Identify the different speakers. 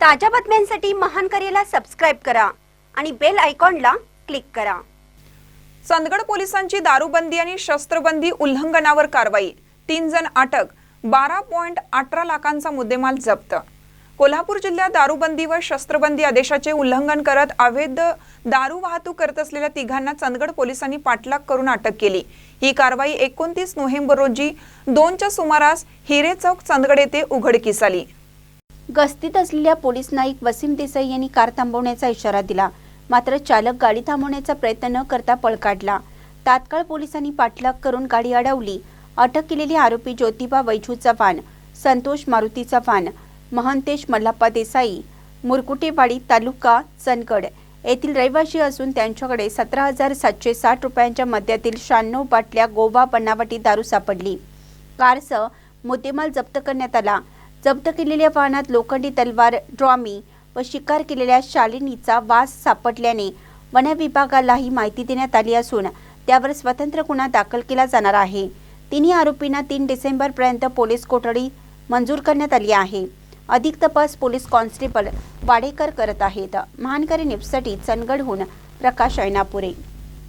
Speaker 1: ताज्या बातम्यांसाठी महानकरेला सबस्क्राइब करा आणि बेल आयकॉनला क्लिक करा।
Speaker 2: चंदगड पोलिसांची दारूबंदी आणि शस्त्रबंदी उल्लंघनावर कारवाई, 3 जण अटक, 12.18 लाखांचा मुद्देमाल जप्त। कोल्हापूर जिल्ह्यात दारूबंदी व शस्त्रबंदी आदेशाचे उल्लंघन करत अवैध दारू वाहतूक करत असलेल्या तिघांना चंदगड पोलिसांनी पाठलाग करून अटक केली। ही कारवाई 29 नोव्हेंबर रोजी 2च्या सुमारास हिरे चौक चंदगड येथे उघडकीस आली।
Speaker 1: गस्तीत असलेल्या पोलीस नाईक वसीम देसाई यांनी कार थांबवण्याचा इशारा दिला, मात्र चालक गाडी थांबवण्याचा प्रयत्न न करता पळ काढला। तात्काळ पोलिसांनी पाठलाग करून गाडी अडवली। अटक केलेले आरोपी ज्योतिबा वैजू चव्हाण, संतोष मारुती चव्हाण, महंतेश मल्हाप्पा देसाई, मुरकुटेवाडी तालुका चंदगड येथील रहिवासी असून त्यांच्याकडे 17,760 रुपयांच्या मद्यातील 96 बाटल्या गोवा बनावटी दारू सापडली। कारसह मुद्देमाल जप्त करण्यात आला। जप्त केलेल्या वाहनात लोखंडी तलवार, ड्रॉमी व शिकार केलेल्या शालिनीचा वास सापडल्याने वन विभागालाही माहिती देण्यात आली असून त्यावर स्वतंत्र गुन्हा दाखल केला जाणार आहे। तिन्ही आरोपींना 3 डिसेंबरपर्यंत पोलीस कोठडी मंजूर करण्यात आली आहे। अधिक तपास पोलीस कॉन्स्टेबल वाडेकर करत आहेत। महानकरी न्यूजसाठी चंदगडहून प्रकाश ऐनापुरे।